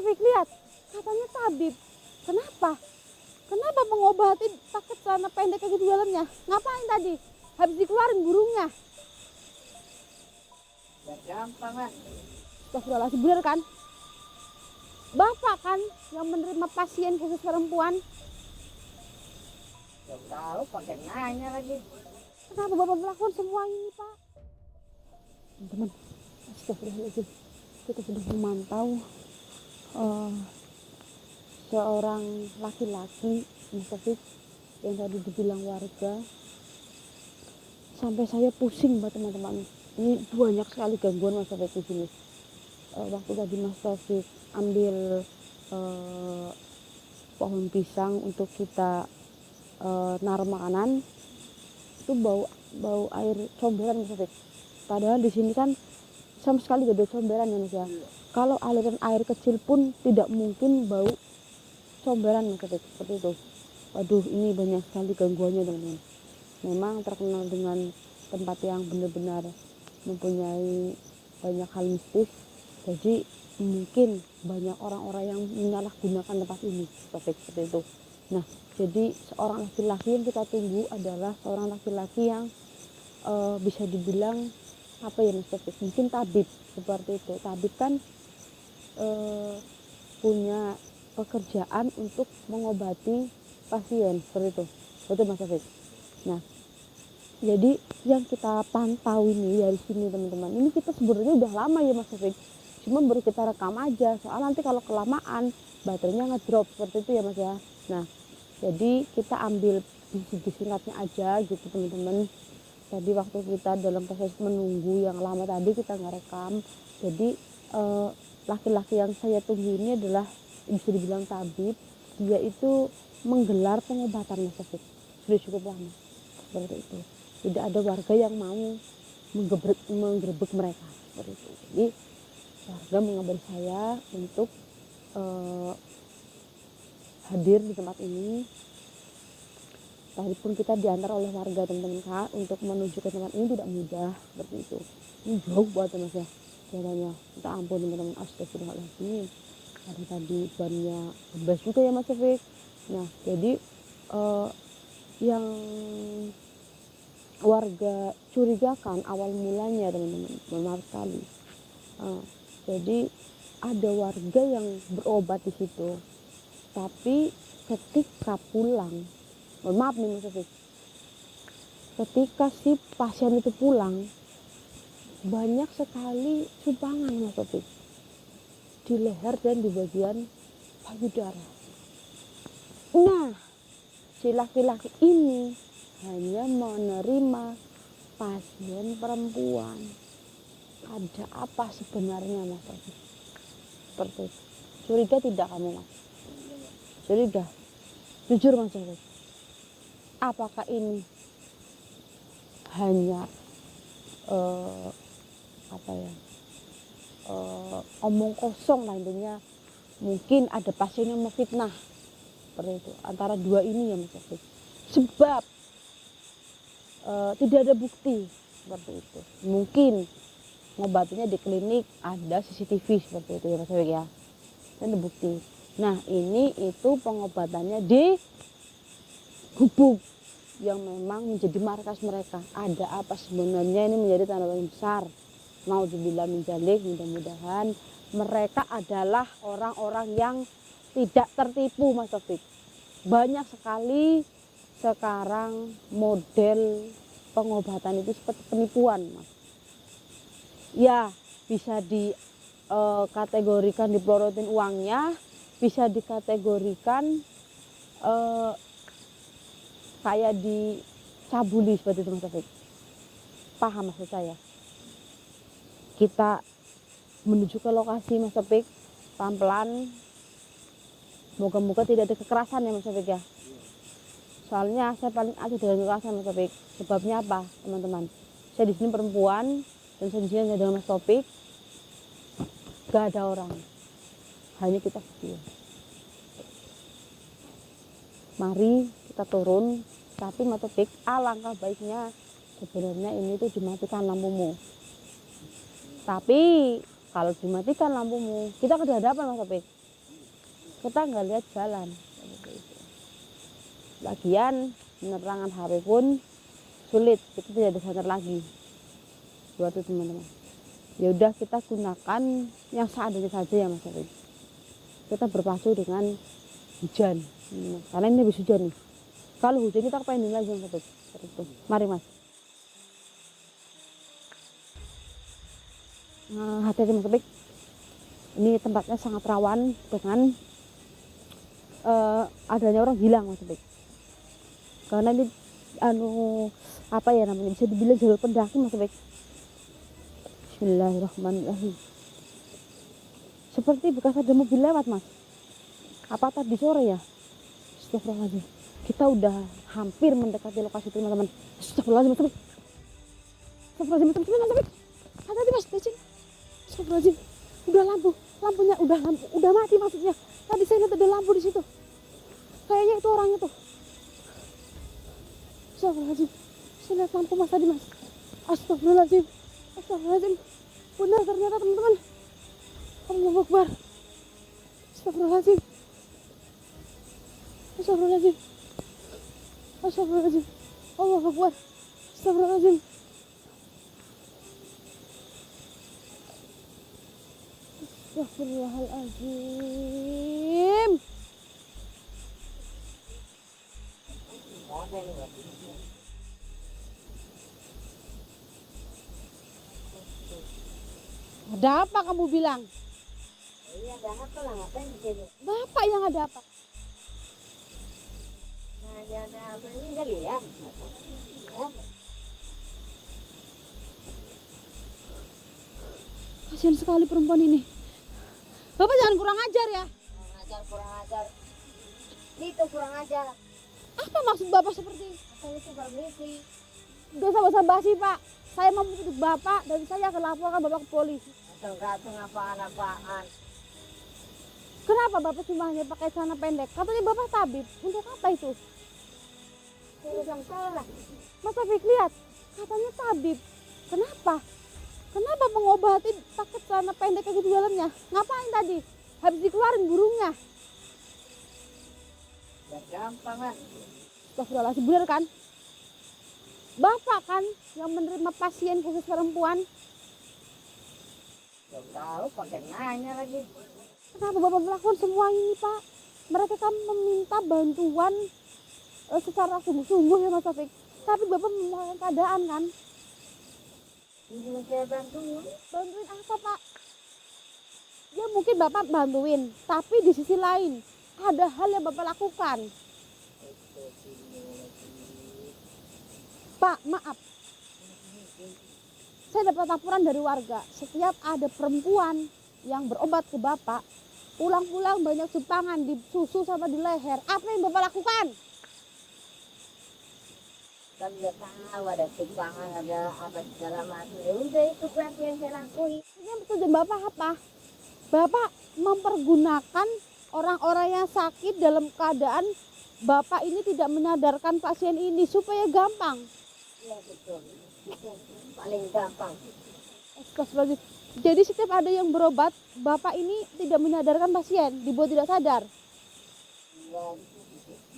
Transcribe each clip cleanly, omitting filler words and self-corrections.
Taufik, lihat, katanya tabib. Kenapa? Kenapa mengobati pakai celana pendek kayak gitu dalamnya? Ngapain tadi? Habis dikeluarin burungnya. Ya gampang kan. Astagfirullahaladzim, bener kan? Bapak kan yang menerima pasien khusus perempuan. Ya tahu pakai nanya lagi. Kenapa Bapak melakukan semua ini, Pak? Teman-teman, astagfirullahaladzim. Kita sudah memantau seorang laki-laki, Mas Taufik, yang tadi dibilang warga. Sampai saya pusing, Mbak, teman-teman. Ini banyak sekali gangguan Mas Taufik di sini. Waktu tadi Mas Taufik ambil pohon pisang untuk kita naruh makanan, itu bau air comberan Mas Taufik. Padahal di sini kan sama sekali gak ada comberan ya Mas ya. Kalau aliran air kecil pun tidak mungkin bau comberan Mas Taufik, seperti itu. Waduh, ini banyak sekali gangguannya teman-teman. Memang terkenal dengan tempat yang benar-benar mempunyai banyak hal mistis. Jadi mungkin banyak orang-orang yang menyalahgunakan tempat ini, seperti itu. Nah, jadi seorang laki-laki yang kita tunggu adalah seorang laki-laki yang bisa dibilang apa ya Mas Taufik, mungkin tabib, seperti itu. Tabib kan punya pekerjaan untuk mengobati pasien, seperti itu, betul Mas Taufik. Nah, jadi yang kita pantau ini dari sini teman-teman, ini kita sebenarnya udah lama ya Mas Taufik, cuma baru kita rekam aja, soal nanti kalau kelamaan baterainya ngedrop, seperti itu ya Mas ya. Nah, jadi kita ambil singkatnya aja gitu teman-teman. Tadi waktu kita dalam proses menunggu yang lama tadi kita ngerekam. Jadi laki-laki yang saya tunggu ini adalah bisa dibilang tabib. Dia itu menggelar pengobatan Mas Taufik sudah cukup lama, seperti itu. Tidak ada warga yang mau menggerebek mereka, seperti itu. Jadi warga mengabari saya untuk hadir di tempat ini. Tadi pun kita diantar oleh warga teman-teman Kak, untuk menuju ke tempat ini tidak mudah, seperti itu. Ini jauh banget Mas ya jalannya. Kita ampun teman-teman, astagfirullahaladzim. Ada tadi bannya kembas juga ya Mas Taufik. Nah, jadi yang warga curigakan awal mulanya teman-teman, maaf sekali. Jadi ada warga yang berobat di situ, tapi ketika pulang, maaf nih Mas Taufik, ketika si pasien itu pulang, banyak sekali sumpangan Mas Taufik di leher dan di bagian payudara. Nah, si laki-laki ini hanya menerima pasien perempuan. Ada apa sebenarnya Mas Taufik? Seperti itu. Curiga tidak kamu Mas? Curiga? Jujur Mas Taufik, apakah ini hanya omong kosong lah intinya? Mungkin ada pasien yang memfitnah, seperti itu. Antara dua ini ya Mas Taufik. Sebab tidak ada bukti, seperti itu. Mungkin ngobatinya di klinik ada CCTV, seperti itu ya Mas Taufik ya. Dan ada bukti. Nah, ini itu pengobatannya di gubuk yang memang menjadi markas mereka. Ada apa sebenarnya, ini menjadi tanda tanya besar. Mau dibilang menjalik, mudah-mudahan mereka adalah orang-orang yang tidak tertipu Mas Taufik. Banyak sekali sekarang model pengobatan itu seperti penipuan Mas. Ya, bisa dikategorikan dipelorotin uangnya, bisa dikategorikan kayak dicabuli, seperti itu Mas Taufik. Paham maksud saya? Kita menuju ke lokasi Mas Taufik pelan-pelan. Moga-moga tidak ada kekerasan ya Mas Taufik ya. Soalnya saya paling anti dengan kekerasan Mas Taufik. Sebabnya apa teman-teman? Saya di sini perempuan dan saya di sini dengan Mas Taufik. Gak ada orang, hanya kita berdua. Mari kita turun. Tapi Mas Taufik, alangkah baiknya sebenarnya ini tuh dimatikan lampumu. Tapi kalau dimatikan lampumu, kita ke hadapan Mas Taufik. kita nggak lihat jalan. Lagian penerangan HP pun sulit, kita tidak ada sadar lagi buat itu teman-teman. Ya udah kita gunakan yang seadanya saja ya Mas Taufik. Kita berpacu dengan hujan, karena ini habis hujan nih. Kalau hujan kita kepengen lagi Mas Taufik. Mari Mas. Hati-hati Mas Taufik. Ini tempatnya sangat rawan dengan adanya orang hilang Mas Taufik. Karena ini apa ya namanya, bisa dibilang jalur pendaki Mas Taufik. Bismillahirrahmanirrahim. Seperti bekas ada mobil lewat Mas. Apa tadi sore ya? Astagfirullahaladzim. Kita udah hampir mendekati lokasi teman-teman. Astagfirullahaladzim Mas Taufik. Astagfirullahaladzim Mas Taufik. Hati-hati Mas, licin. Astagfirullahaladzim. Udah lampunya udah mati maksudnya. Tadi saya lihat ada lampu di situ. Kayaknya itu orangnya tuh. Astagfirullahaladzim. Saya lihat lampu Mas tadi Mas. Astagfirullahaladzim. Astagfirullahaladzim. Benar ternyata teman-teman. Allahu Akbar. Astagfirullahaladzim. Astagfirullahaladzim. Astagfirullahaladzim. Allahu Akbar. Astagfirullahaladzim. Astagfirullahaladzim. Ada apa kamu bilang? Iya, ada apa lah, ngapain di sini? Bapak yang ada apa? Nah, ada apa ini kali ya? Kasihan sekali perempuan ini. Bapak jangan kurang ajar ya. Kurang ajar. Itu kurang ajar. Apa maksud Bapak seperti ini? Apa itu permisi? Udah sabar basi Pak. Saya mau menuntut Bapak dan saya akan laporkan Bapak ke polisi. Gantung apaan-apaan. Kenapa Bapak cuma hanya pakai celana pendek? Katanya Bapak tabib. Untuk apa itu? Terus yang salah. Mas Taufik lihat. Katanya tabib. Kenapa? Kenapa mengobati pakai celana pendek kayak gitu dalamnya? Ngapain tadi? Habis dikeluarin burungnya. Ya gampang kan. Astagfirullahaladzim, bener kan? Bapak kan yang menerima pasien khusus perempuan. Belum tahu pakai nanya lagi. Kenapa Bapak melakukan semua ini Pak? Mereka kan meminta bantuan secara sungguh-sungguh ya Mas Taufik. Tapi Bapak memanfaatkan keadaan kan? Ini saya bantuin. Bantuin apa Pak? Ya mungkin Bapak bantuin, tapi di sisi lain ada hal yang Bapak lakukan. Pak, maaf. Saya dapat laporan dari warga, setiap ada perempuan yang berobat ke Bapak, pulang-pulang banyak jepangan di susu sama di leher. Apa yang Bapak lakukan? Kan udah tahu ada tumpangan, ada apa segala macam. Ya udah itu berarti yang saya lakuin. Ini tujuan Bapak apa? Bapak mempergunakan orang-orang yang sakit dalam keadaan Bapak ini tidak menyadarkan pasien ini supaya gampang. Iya betul. Itu paling gampang. Astagfirullahaladzim. Jadi setiap ada yang berobat, Bapak ini tidak menyadarkan pasien, dibuat tidak sadar. Ya,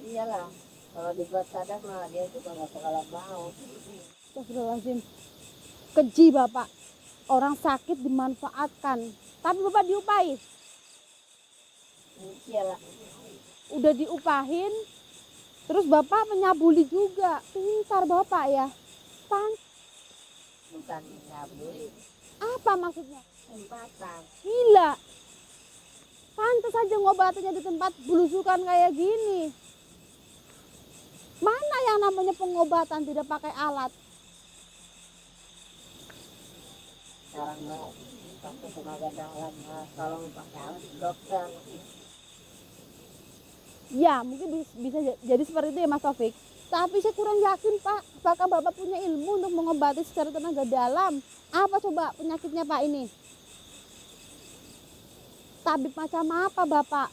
iyalah. Kalau dibuat sadar mah dia juga nggak bakalan mau. Astagfirullahaladzim. Keji Bapak. Orang sakit dimanfaatkan. Tapi Bapak diupahi. Iyalah. Udah diupahin. Terus Bapak menyabuli juga. Pintar Bapak ya. Bukan nyabui, Apa maksudnya? tempatan. Gila. Pantas aja ngobatinnya di tempat belusukan kayak gini. Mana yang namanya pengobatan tidak pakai alat? Sekarang nggak pakai tenaga dalam, kalau pakai alat dokter. Ya mungkin bisa jadi seperti itu ya Mas Taufik. Tapi saya kurang yakin Pak, apakah Bapak punya ilmu untuk mengobati secara tenaga dalam? Apa coba penyakitnya Pak ini? Tabib macam apa Bapak?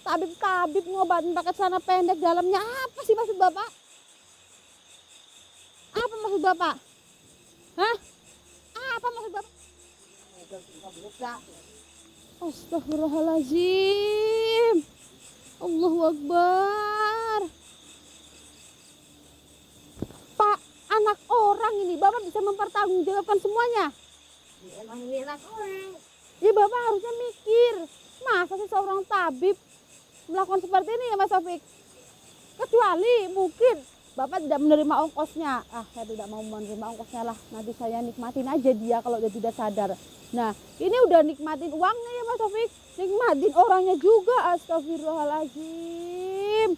Tabib ngobatin pakai celana pendek, dalamnya apa sih maksud Bapak? Apa maksud Bapak? Hah? Apa maksud Bapak? Buka. Astagfirullahaladzim. Akbar. Pak, anak orang ini, Bapak bisa mempertanggungjawabkan semuanya. Emang dia anak orang. Ya Bapak harusnya mikir. Masa sih seorang tabib melakukan seperti ini ya Mas Taufik? Kecuali mungkin Bapak tidak menerima ongkosnya. Saya tidak mau menerima ongkosnya lah. Nanti saya nikmatin aja dia kalau dia tidak sadar. Nah, ini udah nikmatin uangnya ya Mas Taufik. Nikmatin orangnya juga. Astagfirullahaladzim.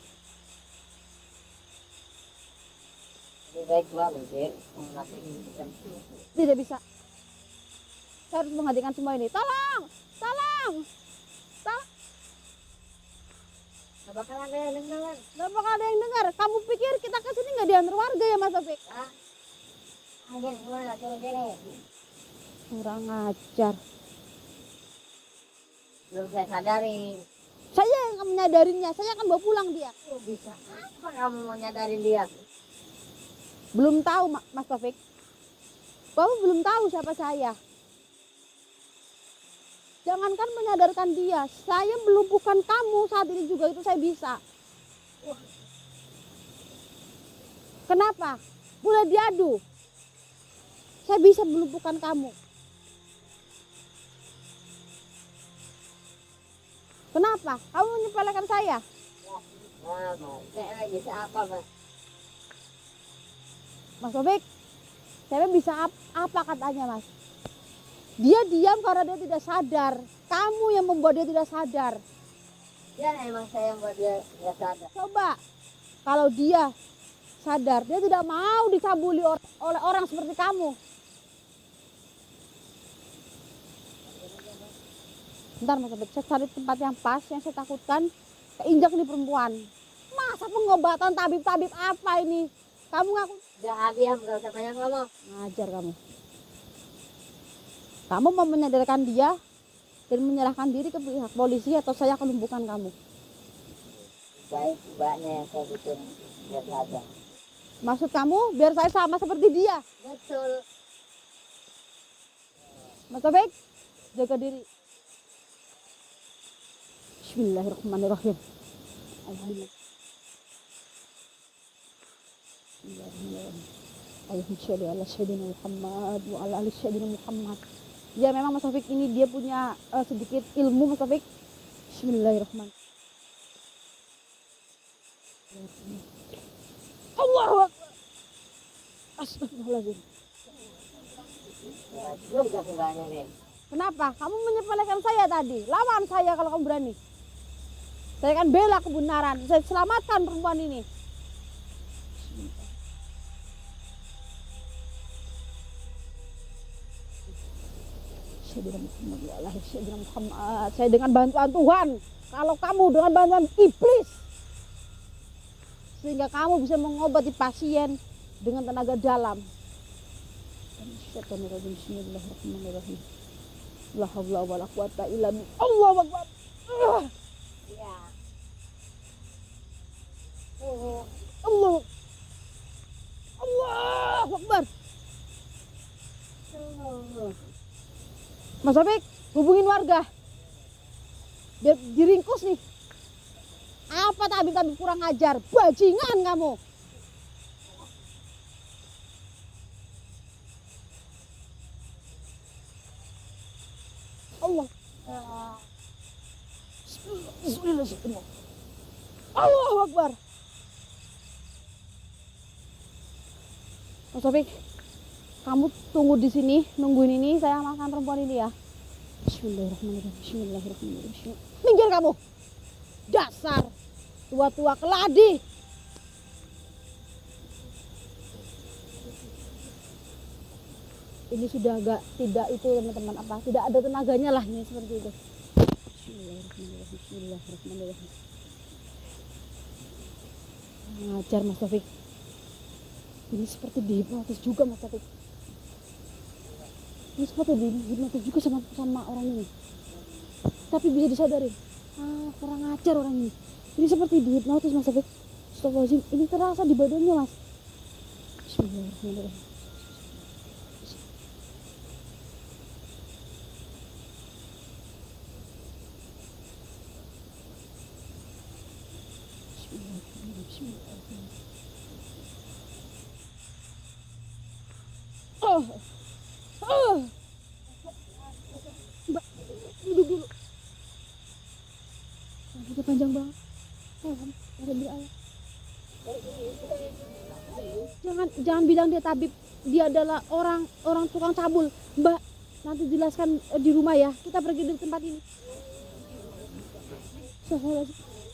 Lebih baik banget sih. Tidak bisa. Saya harus menghentikan semua ini. Tolong, tolong, tolong. Gak bakal ada yang dengar. Gak bakal ada yang dengar. Kamu pikir kita kesini nggak diantar warga ya Mas Taufik? Hah? Anjir, gimana turun sini? Kurang ajar. Belum saya sadarin. Saya yang akan menyadarinya. Saya akan bawa pulang dia. Oh, bisa. Apa kamu mau nyadarin dia? Belum tahu Mas Taufik. Bapak belum tahu siapa saya. Jangankan menyadarkan dia, saya melumpuhkan kamu saat ini juga itu saya bisa. Kenapa? Boleh diadu. Saya bisa melumpuhkan kamu. Kenapa? Kamu menyepelekan saya? Wah, Mas. Saya bisa apa, Mas? Mas Taufik, saya bisa apa katanya Mas? Dia diam karena dia tidak sadar. Kamu yang membuat dia tidak sadar. Ya, emang saya yang buat dia nggak sadar. Coba, kalau dia sadar, dia tidak mau dicabuli oleh orang seperti kamu. Bentar Mas Taufik, saya cari tempat yang pas, yang saya takutkan keinjak nih perempuan. Masa pengobatan tabib-tabib apa ini? Kamu ngaku Udah diam, nggak usah banyak ngomong. ngajar kamu. Kamu mau menyadarkan dia dan menyerahkan diri ke pihak polisi atau saya akan lumpuhkan kamu. Baik, mbaknya yang saya bikin dia sadar. Maksud kamu biar saya sama seperti dia? Betul. Mas Taufik, jaga diri. Bismillahirrahmanirrahim. Alhamdulillah. Allahumma sholli ala sayyidina Muhammad wa ala ali sayyidina Muhammad. Ya memang Mas Taufik ini dia punya sedikit ilmu Mas Taufik. Bismillahirrahmanirrahim. Allahu Akbar. Astagfirullahaladzim. Belum kasih mbaknya nih. Kenapa? Kamu menyepelekan saya tadi. Lawan saya kalau kamu berani. Saya akan bela kebenaran. Saya selamatkan perempuan ini. Sayyidina Muhammad. Saya dengan bantuan Tuhan. Kalau kamu dengan bantuan iblis. Sehingga kamu bisa mengobati pasien dengan tenaga dalam. Bismillahirrahmanirrahim. La haula wala quwata illa billah. Allahu Akbar. Ya. Allah. Allahu Akbar. Mas Taufik, hubungin warga. Biar diringkus nih. Apa tabib-tabib kurang ajar? Bajingan kamu. Allah. Bismillahirrahmanirrahim. Allahu Akbar. Mas Taufik, kamu tunggu di sini, nungguin ini, saya makan perempuan ini ya. Bismillahirrahmanirrahim. Bismillahirrahmanirrahim. Minggir kamu. Dasar tua-tua keladi. Ini sudah agak tidak itu teman-teman apa? Tidak ada tenaganya lah ini seperti itu. Bismillahirrahmanirrahim. Bismillahirrahmanirrahim. Ngajar Mas Taufik. Ini seperti dihipnotis juga Mas Taufik. Ini seperti dihipnotis juga sama orang ini. Tapi bisa disadarin. Kurang ajar orang ini. Ini seperti dihipnotis Mas Taufik. Astagfirullahaladzim. Ini terasa di badannya Mas. Bismillahirrahmanirrahim. Oh, oh, Mbak, duduk dulu. Rambutnya panjang banget. Alhamdulillah. Jangan bilang dia tabib. Dia adalah orang tukang cabul. Mbak, nanti jelaskan di rumah ya. Kita pergi dari tempat ini.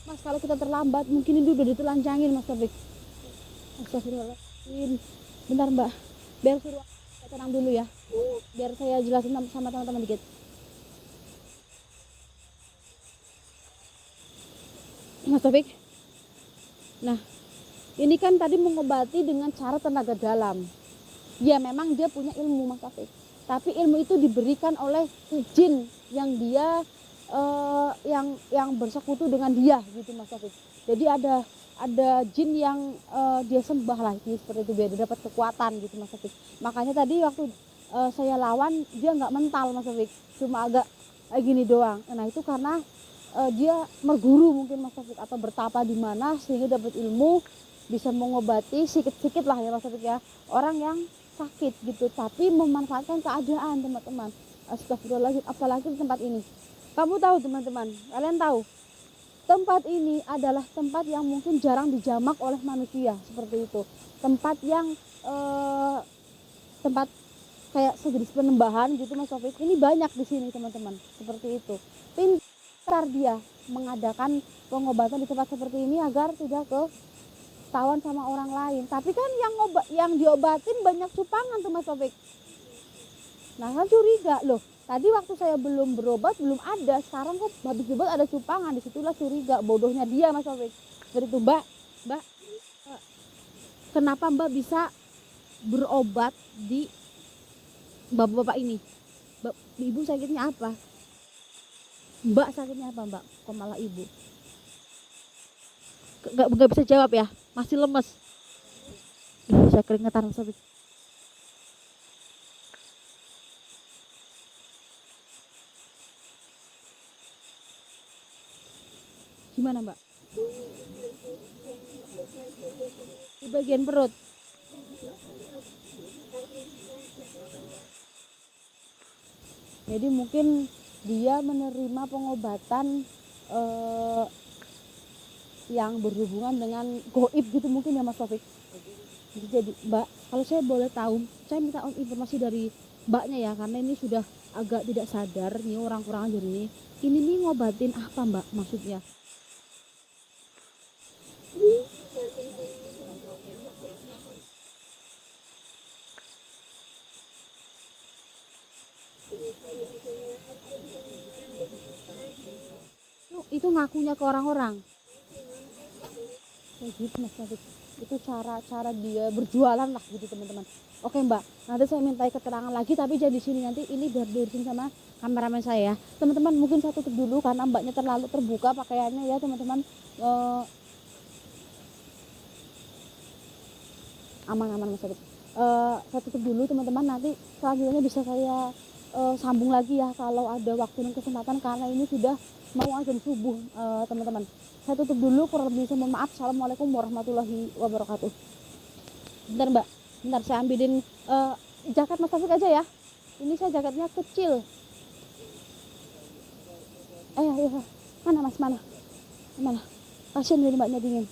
Mas, kalau kita terlambat mungkin ini udah ditelanjangin Mas Taufik. Astagfirullahaladzim. Bentar Mbak, biar suruh saya tenang dulu ya. Biar saya jelasin sama teman-teman dikit. Mas Taufik. Nah, ini kan tadi mengobati dengan cara tenaga dalam. Ya memang dia punya ilmu Mas Taufik. Tapi ilmu itu diberikan oleh jin yang dia yang bersekutu dengan dia gitu Mas Taufik. Jadi ada jin yang dia sembah lah seperti itu biar dia dapat kekuatan gitu Mas Taufik. Makanya tadi waktu saya lawan dia nggak mental Mas Taufik, cuma agak gini doang. Nah itu karena dia merguru mungkin Mas Taufik atau bertapa di mana sehingga dapat ilmu bisa mengobati sedikit-sedikit lah ya Mas Taufik ya orang yang sakit gitu, tapi memanfaatkan keadaan teman-teman. Astagfirullahaladzim, apalagi di tempat ini. Kamu tahu teman-teman, kalian tahu tempat ini adalah tempat yang mungkin jarang dijamak oleh manusia seperti itu. Tempat yang tempat kayak sejenis penembahan gitu Mas Taufik. Ini banyak di sini teman-teman, seperti itu. Pintar dia mengadakan pengobatan di tempat seperti ini agar tidak ketahuan sama orang lain. Tapi kan yang diobatin banyak cupangan tuh Mas Taufik. Nah kan curiga loh. Tadi waktu saya belum berobat belum ada, sekarang kok habis berobat ada cupangan, disitulah curiga, bodohnya dia Mas Taufik. Seperti itu Mbak, kenapa Mbak bisa berobat di bapak-bapak ini? Ibu sakitnya apa? Mbak sakitnya apa Mbak? Kok malah ibu? Gak bisa jawab ya, masih lemes. Saya keringetan Mas Taufik. Gimana Mbak? Di bagian perut. Jadi mungkin dia menerima pengobatan yang berhubungan dengan goib gitu mungkin ya Mas Taufik. Jadi Mbak, kalau saya boleh tahu, saya minta informasi dari Mbaknya ya, karena ini sudah agak tidak sadar nih orang kurang ajar ini. Ini nih ngobatin apa Mbak maksudnya? Itu ngakunya ke orang-orang. Kayak gitu Mas Taufik. Itu cara dia berjualan lah gitu teman-teman. Oke Mbak, nanti saya minta keterangan lagi tapi jangan di sini, nanti ini biar diurusin sama kameramen saya ya. Teman-teman mungkin saya tutup dulu karena Mbaknya terlalu terbuka pakaiannya ya teman-teman. Aman Mas Taufik. Saya tutup dulu teman-teman, nanti selanjutnya bisa saya sambung lagi ya kalau ada waktu dan kesempatan karena ini sudah mau azan subuh teman-teman. Saya tutup dulu, kurang lebih saya mohon maaf. Assalamualaikum warahmatullahi wabarakatuh. Bentar Mbak, bentar saya ambilin jaket Mas Taufik aja ya. Ini saya jaketnya kecil. Ayo, mana Mas, mana? Kasihan dari Mbaknya dingin.